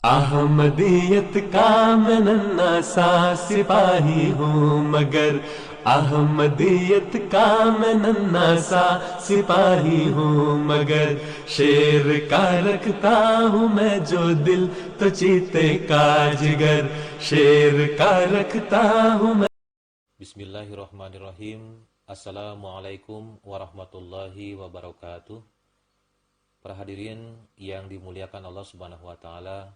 अहमदियत का मैं नन्हा सा सिपाही हूँ मगर अहमदियत का मैं नन्हा सा सिपाही हूँ मगर शेर का रखता हूँ मैं जो दिल तो चीते का जिगर शेर का रखता हूँ मैं। Bismillahirrahmanirrahim. Assalamualaikum warahmatullahi wabarakatuh. Para hadirin yang dimuliakan Allah Subhanahu wa taala,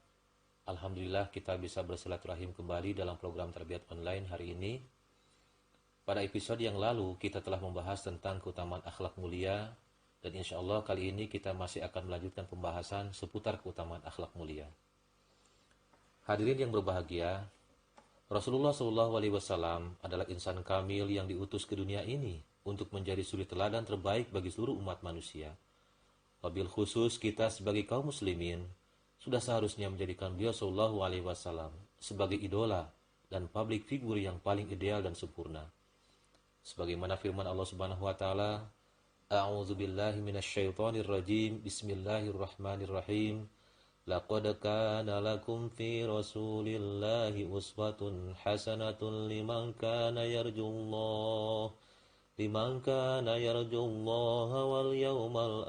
alhamdulillah kita bisa bersilaturahim kembali dalam program Tarbiyat Online hari ini. Pada episode yang lalu kita telah membahas tentang keutamaan akhlak mulia, dan insya Allah kali ini kita masih akan melanjutkan pembahasan seputar keutamaan akhlak mulia. Hadirin yang berbahagia, Rasulullah SAW adalah insan kamil yang diutus ke dunia ini untuk menjadi suri teladan terbaik bagi seluruh umat manusia. Wabil khusus kita sebagai kaum muslimin sudah seharusnya menjadikan beliau SAW sebagai idola dan public figure yang paling ideal dan sempurna. Sebagaimana firman Allah Subhanahu wa taala, A'udzubillahi minasyaitonirrajim, Bismillahirrahmanirrahim. Laqad kana lakum fi Rasulillahi uswatun hasanatun liman kana yarjullaha wal yawmal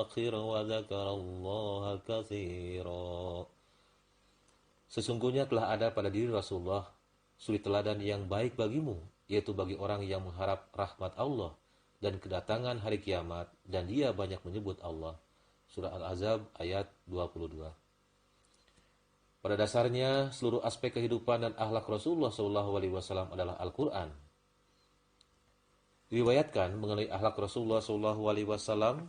akhir wa dzakarallaha katsira. Sesungguhnya telah ada pada diri Rasulullah suri teladan yang baik bagimu, yaitu bagi orang yang mengharap rahmat Allah dan kedatangan hari kiamat, dan dia banyak menyebut Allah. Surah Al-Ahzab ayat 22. Pada dasarnya, seluruh aspek kehidupan dan akhlak Rasulullah SAW adalah Al-Quran. Diriwayatkan mengenai akhlak Rasulullah SAW,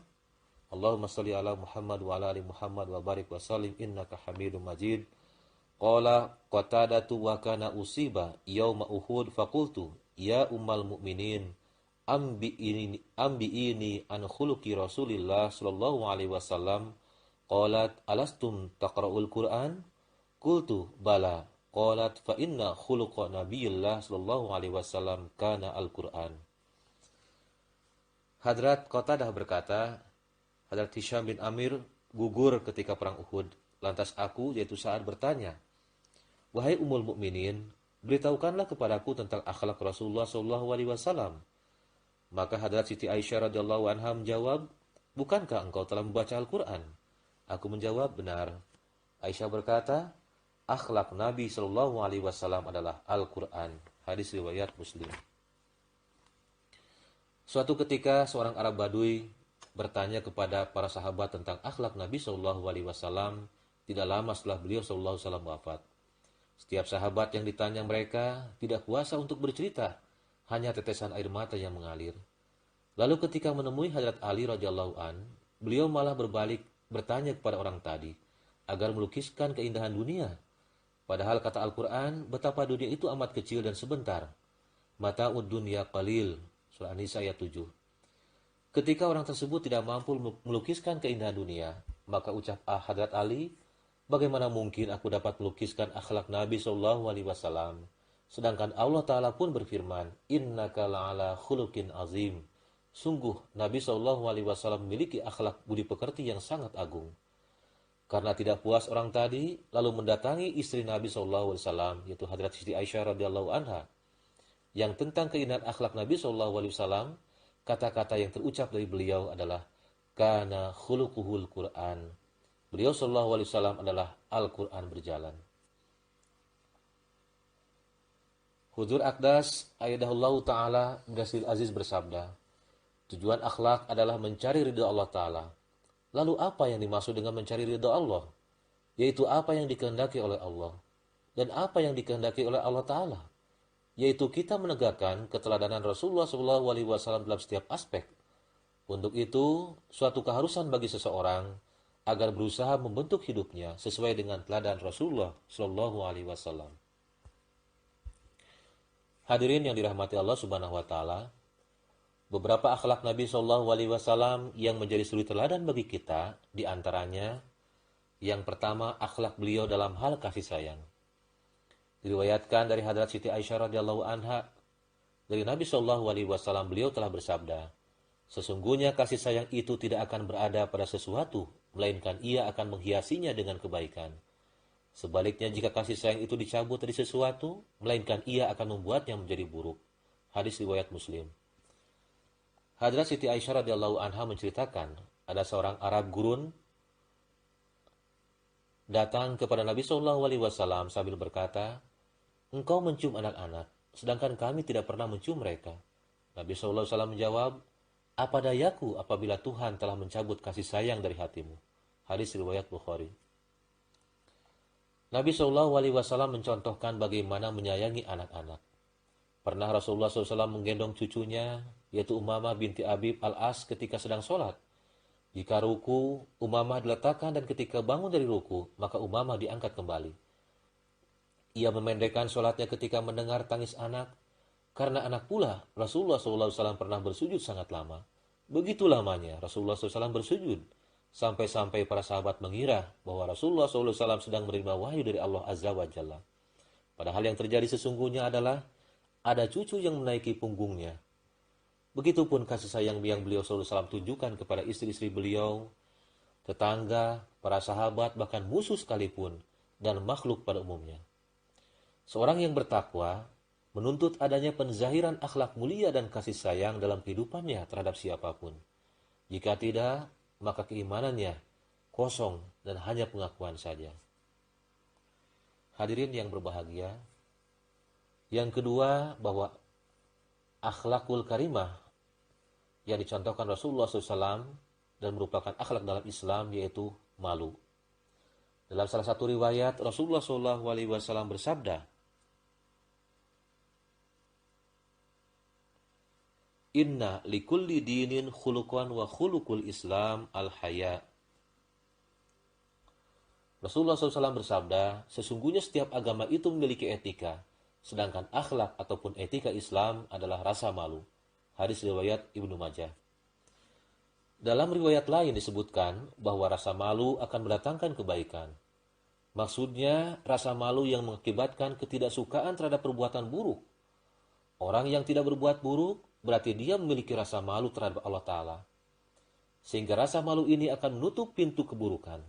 Allahumma salli ala Muhammad wa ala ali Muhammad wa barik wa sallim innaka hamidum majid. Qala Qatadatu wa kana usiba yawma Uhud faqultu ya ummal mu'minin ambi'ini an khuluqi Rasulillah sallallahu alaihi wasallam. Qalat alastum taqra'ul Qur'an? Qultu bala. Qalat fa inna khuluqa nabiyillah sallallahu alaihi wasallam kana al-Qur'an. Hadrat Qatadah berkata, Hadrat Hisham bin Amir gugur ketika perang Uhud. Lantas aku, yaitu Sa'ad, bertanya, wahai Ummul Mukminin, beritahukanlah kepadaku tentang akhlak Rasulullah sallallahu alaihi wasallam. Maka Hadrat Siti Aisyah radhiyallahu anha menjawab, bukankah engkau telah membaca Al-Quran? Aku menjawab, benar. Aisyah berkata, akhlak Nabi sallallahu alaihi wasallam adalah Al-Quran. Hadis riwayat Muslim. Suatu ketika seorang Arab Badui bertanya kepada para sahabat tentang akhlak Nabi sallallahu alaihi wasallam tidak lama setelah beliau sallallahu alaihi wasallam wafat. Setiap sahabat yang ditanya mereka tidak kuasa untuk bercerita, hanya tetesan air mata yang mengalir. Lalu ketika menemui Hadrat Ali radhiyallahu an, beliau malah berbalik bertanya kepada orang tadi agar melukiskan keindahan dunia. Padahal kata Al-Quran, betapa dunia itu amat kecil dan sebentar. Mata'ud dunya qalil, surah An-Nisa ayat 7. Ketika orang tersebut tidak mampu melukiskan keindahan dunia, maka ucap Hadrat Ali, bagaimana mungkin aku dapat melukiskan akhlak Nabi SAW? Sedangkan Allah Ta'ala pun berfirman, innaka la'ala khuluqin azim. Sungguh Nabi SAW memiliki akhlak budi pekerti yang sangat agung. Karena tidak puas orang tadi, lalu mendatangi istri Nabi SAW, yaitu Hadrat Siti Aisyah radhiyallahu anha, yang tentang keindahan akhlak Nabi SAW, kata-kata yang terucap dari beliau adalah kana khuluquhul Qur'an. Beliau SAW adalah Al-Quran berjalan. Huzur Aqdas Ayyadahullahu Ta'ala Birasil Aziz bersabda, tujuan akhlak adalah mencari ridha Allah Ta'ala. Lalu apa yang dimaksud dengan mencari ridha Allah? Yaitu apa yang dikehendaki oleh Allah. Dan apa yang dikehendaki oleh Allah Ta'ala? Yaitu kita menegakkan keteladanan Rasulullah SAW dalam setiap aspek. Untuk itu, suatu keharusan bagi seseorang agar berusaha membentuk hidupnya sesuai dengan teladan Rasulullah SAW. Hadirin yang dirahmati Allah Subhanahu wa taala, beberapa akhlak Nabi SAW yang menjadi suri teladan bagi kita, di antaranya yang pertama, akhlak beliau dalam hal kasih sayang. Diriwayatkan dari Hadrat Siti Aisyah radhiyallahu anha, dari Nabi SAW beliau telah bersabda, sesungguhnya kasih sayang itu tidak akan berada pada sesuatu, melainkan ia akan menghiasinya dengan kebaikan. Sebaliknya jika kasih sayang itu dicabut dari sesuatu, melainkan ia akan membuatnya menjadi buruk. Hadis riwayat Muslim. Hadrat Siti Aisyah radhiyallahu anha menceritakan, ada seorang Arab gurun datang kepada Nabi Shallallahu alaihi wasallam sambil berkata, "Engkau mencium anak-anak, sedangkan kami tidak pernah mencium mereka." Nabi Shallallahu alaihi wasallam menjawab, "Apa dayaku apabila Tuhan telah mencabut kasih sayang dari hatimu?" Hadis riwayat Bukhari. Nabi Shallallahu alaihi wasallam mencontohkan bagaimana menyayangi anak-anak. Pernah Rasulullah SAW menggendong cucunya, yaitu Umamah binti Abib al-As ketika sedang sholat. Jika ruku, Umamah diletakkan dan ketika bangun dari ruku, maka Umamah diangkat kembali. Ia memendekkan sholatnya ketika mendengar tangis anak, karena anak pula Rasulullah SAW pernah bersujud sangat lama. Begitu lamanya Rasulullah SAW bersujud, sampai-sampai para sahabat mengira bahwa Rasulullah SAW sedang menerima wahyu dari Allah Azza wa Jalla. Padahal yang terjadi sesungguhnya adalah ada cucu yang menaiki punggungnya. Begitupun kasih sayang yang beliau SAW tunjukkan kepada istri-istri beliau, tetangga, para sahabat, bahkan musuh sekalipun, dan makhluk pada umumnya. Seorang yang bertakwa menuntut adanya penzahiran akhlak mulia dan kasih sayang dalam kehidupannya terhadap siapapun. Jika tidak, maka keimanannya kosong dan hanya pengakuan saja. Hadirin yang berbahagia, yang kedua, bahwa akhlakul karimah yang dicontohkan Rasulullah SAW dan merupakan akhlak dalam Islam, yaitu malu. Dalam salah satu riwayat, Rasulullah SAW bersabda, "Inna likulli dinin khuluqan wa khuluqul Islam al-haya." Rasulullah SAW bersabda, sesungguhnya setiap agama itu memiliki etika, sedangkan akhlak ataupun etika Islam adalah rasa malu. Hadis riwayat Ibnu Majah. Dalam riwayat lain disebutkan bahwa rasa malu akan mendatangkan kebaikan. Maksudnya rasa malu yang mengakibatkan ketidaksukaan terhadap perbuatan buruk. Orang yang tidak berbuat buruk berarti dia memiliki rasa malu terhadap Allah Ta'ala. Sehingga rasa malu ini akan menutup pintu keburukan.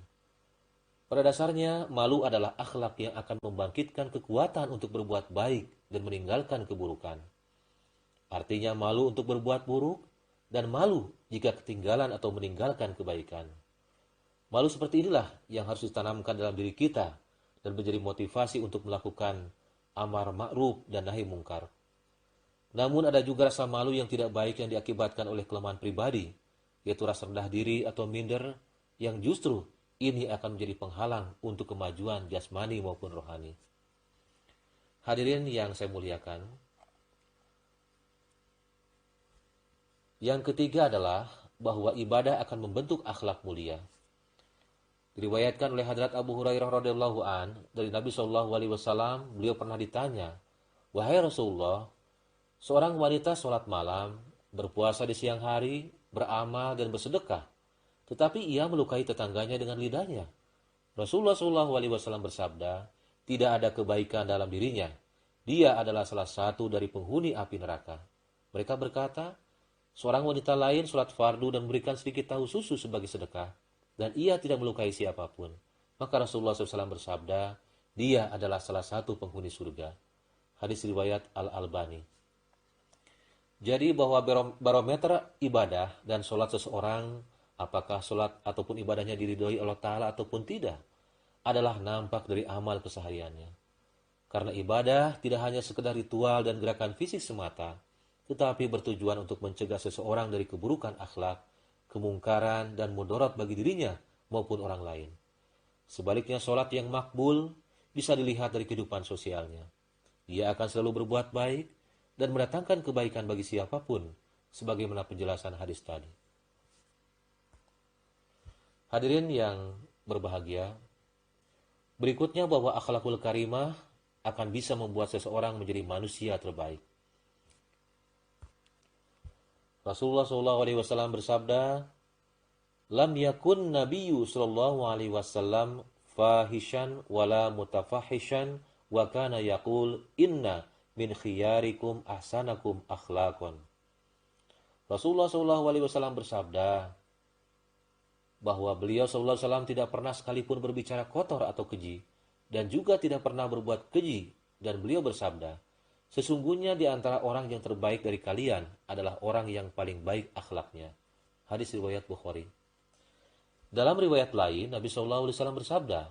Pada dasarnya, malu adalah akhlak yang akan membangkitkan kekuatan untuk berbuat baik dan meninggalkan keburukan. Artinya malu untuk berbuat buruk dan malu jika ketinggalan atau meninggalkan kebaikan. Malu seperti inilah yang harus ditanamkan dalam diri kita dan menjadi motivasi untuk melakukan amar ma'ruf dan nahi mungkar. Namun ada juga rasa malu yang tidak baik yang diakibatkan oleh kelemahan pribadi, yaitu rasa rendah diri atau minder yang justru ini akan menjadi penghalang untuk kemajuan jasmani maupun rohani. Hadirin yang saya muliakan, yang ketiga adalah bahwa ibadah akan membentuk akhlak mulia. Diriwayatkan oleh Hadrat Abu Hurairah radhiyallahu an dari Nabi Shallallahu alaihi wasallam, beliau pernah ditanya, "Wahai Rasulullah, seorang wanita sholat malam, berpuasa di siang hari, beramal dan bersedekah, tetapi ia melukai tetangganya dengan lidahnya." Rasulullah SAW bersabda, "Tidak ada kebaikan dalam dirinya. Dia adalah salah satu dari penghuni api neraka." Mereka berkata, "Seorang wanita lain sholat fardu dan memberikan sedikit tahu susu sebagai sedekah, dan ia tidak melukai siapapun." Maka Rasulullah SAW bersabda, "Dia adalah salah satu penghuni surga." Hadis riwayat Al-Albani. Jadi bahwa barometer ibadah dan sholat seseorang, apakah sholat ataupun ibadahnya diridhoi Allah Ta'ala ataupun tidak, adalah nampak dari amal kesehariannya. Karena ibadah tidak hanya sekedar ritual dan gerakan fisik semata, tetapi bertujuan untuk mencegah seseorang dari keburukan akhlak, kemungkaran, dan mudarat bagi dirinya maupun orang lain. Sebaliknya, sholat yang makbul bisa dilihat dari kehidupan sosialnya. Dia akan selalu berbuat baik dan mendatangkan kebaikan bagi siapapun, sebagaimana penjelasan hadis tadi. Hadirin yang berbahagia, berikutnya bahwa akhlakul karimah akan bisa membuat seseorang menjadi manusia terbaik. Rasulullah SAW bersabda, "Lam yakun nabiyyu sallallahu alaihi wasallam fahishan wala mutafahishan wa kana yaqul inna min khiyarikum ahsanakum akhlaqan." Rasulullah SAW bersabda bahwa beliau SAW tidak pernah sekalipun berbicara kotor atau keji, dan juga tidak pernah berbuat keji, dan beliau bersabda, sesungguhnya di antara orang yang terbaik dari kalian adalah orang yang paling baik akhlaknya. Hadis riwayat Bukhari. Dalam riwayat lain, Nabi SAW bersabda,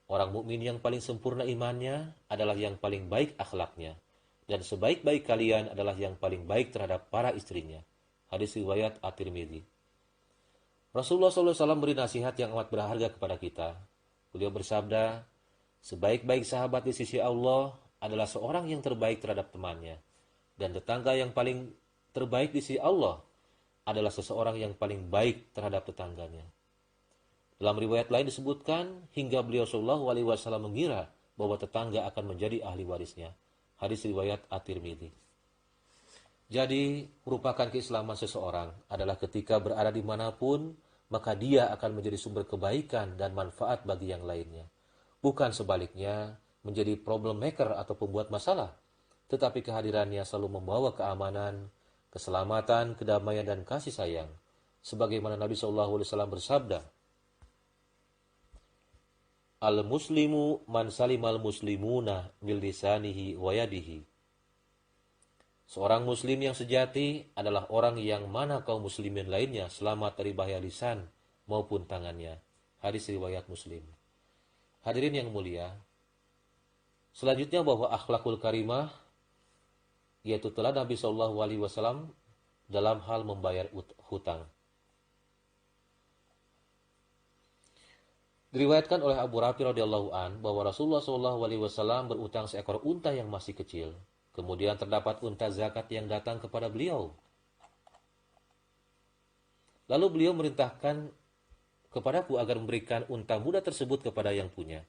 orang mukmin yang paling sempurna imannya adalah yang paling baik akhlaknya, dan sebaik-baik kalian adalah yang paling baik terhadap para istrinya. Hadis riwayat At-Tirmidzi. Rasulullah SAW beri nasihat yang amat berharga kepada kita. Beliau bersabda, sebaik-baik sahabat di sisi Allah adalah seorang yang terbaik terhadap temannya, dan tetangga yang paling terbaik di sisi Allah adalah seseorang yang paling baik terhadap tetangganya. Dalam riwayat lain disebutkan, hingga beliau Shallallahu Alaihi Wasallam mengira bahwa tetangga akan menjadi ahli warisnya. Hadis riwayat At-Tirmidzi. Jadi, merupakan keislaman seseorang adalah ketika berada dimanapun, maka dia akan menjadi sumber kebaikan dan manfaat bagi yang lainnya. Bukan sebaliknya, menjadi problem maker atau pembuat masalah, tetapi kehadirannya selalu membawa keamanan, keselamatan, kedamaian, dan kasih sayang. Sebagaimana Nabi SAW bersabda, Al-muslimu man salimal muslimuna min lisanihi wa yadihi. Seorang muslim yang sejati adalah orang yang mana kaum muslimin lainnya selamat dari bahaya lisan maupun tangannya. Hadis riwayat Muslim. Hadirin yang mulia, selanjutnya bahwa akhlakul karimah yaitu telah Nabi SAW dalam hal membayar hutang. Diriwayatkan oleh Abu Rafi radhiyallahu an bahwa Rasulullah SAW berutang seekor unta yang masih kecil. Kemudian terdapat unta zakat yang datang kepada beliau. Lalu beliau merintahkan kepadaku agar memberikan unta muda tersebut kepada yang punya.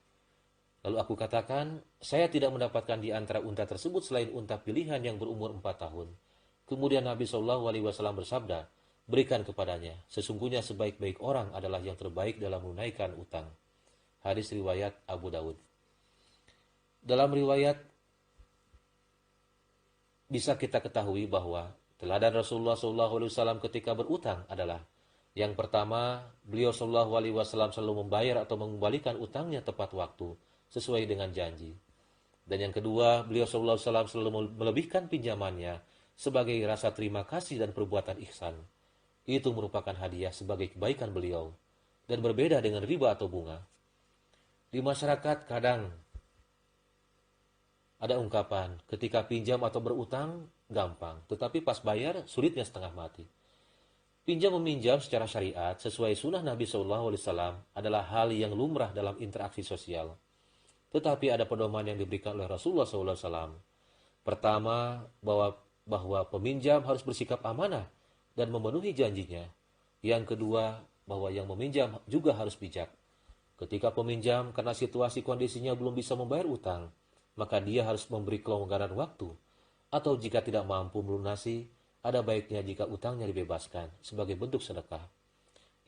Lalu aku katakan, saya tidak mendapatkan di antara unta tersebut selain unta pilihan yang berumur 4 tahun. Kemudian Nabi SAW bersabda, berikan kepadanya, sesungguhnya sebaik-baik orang adalah yang terbaik dalam menunaikan utang. Hadis riwayat Abu Dawud. Dalam riwayat bisa kita ketahui bahwa teladan Rasulullah SAW ketika berutang adalah, yang pertama, beliau SAW selalu membayar atau mengembalikan utangnya tepat waktu, sesuai dengan janji. Dan yang kedua, beliau SAW selalu melebihkan pinjamannya sebagai rasa terima kasih dan perbuatan ihsan. Itu merupakan hadiah sebagai kebaikan beliau, dan berbeda dengan riba atau bunga. Di masyarakat kadang ada ungkapan, ketika pinjam atau berutang, gampang. Tetapi pas bayar, sulitnya setengah mati. Pinjam meminjam secara syariat, sesuai sunnah Nabi SAW, adalah hal yang lumrah dalam interaksi sosial. Tetapi ada pedoman yang diberikan oleh Rasulullah SAW. Pertama, bahwa peminjam harus bersikap amanah dan memenuhi janjinya. Yang kedua, bahwa yang meminjam juga harus bijak. Ketika peminjam, karena situasi kondisinya belum bisa membayar utang, maka dia harus memberi kelonggaran waktu, atau jika tidak mampu melunasi, ada baiknya jika utangnya dibebaskan sebagai bentuk sedekah.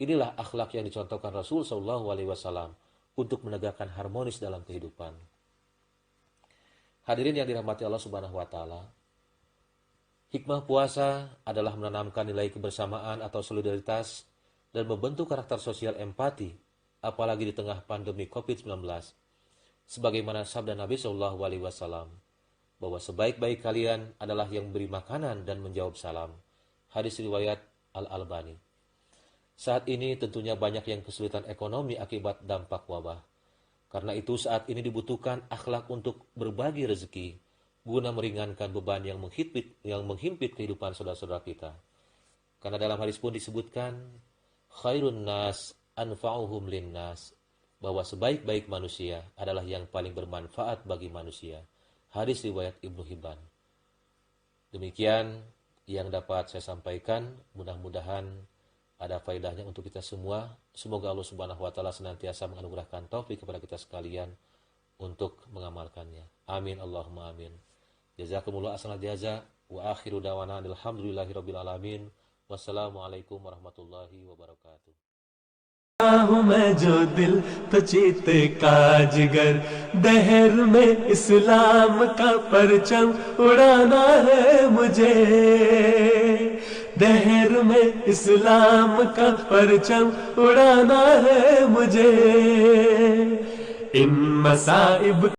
Inilah akhlak yang dicontohkan Rasul SAW untuk menegakkan harmonis dalam kehidupan. Hadirin yang dirahmati Allah Subhanahu wa taala, hikmah puasa adalah menanamkan nilai kebersamaan atau solidaritas dan membentuk karakter sosial empati, apalagi di tengah pandemi COVID-19. Sebagaimana sabda Nabi SAW, bahwa sebaik-baik kalian adalah yang memberi makanan dan menjawab salam. Hadis riwayat Al-Albani. Saat ini tentunya banyak yang kesulitan ekonomi akibat dampak wabah. Karena itu saat ini dibutuhkan akhlak untuk berbagi rezeki, guna meringankan beban yang menghimpit kehidupan saudara-saudara kita. Karena dalam hadis pun disebutkan, khairun nas anfa'uhum linnas, bahwa sebaik-baik manusia adalah yang paling bermanfaat bagi manusia. Hadis riwayat Ibnu Hibban. Demikian yang dapat saya sampaikan, mudah-mudahan ada faedahnya untuk kita semua. Semoga Allah Subhanahu wa taala senantiasa menganugerahkan taufik kepada kita sekalian untuk mengamalkannya. Amin Allahumma amin. Jazakumullah ahsanal jaza wa akhiru da'wana alhamdulillahirabbil alamin. Wassalamualaikum warahmatullahi wabarakatuh. मैं जो दिल तो चीते का जिगर, दहर में इस्लाम का परचम उड़ाना है मुझे, दहर में इस्लाम का परचम उड़ाना है मुझे। इन मसाइब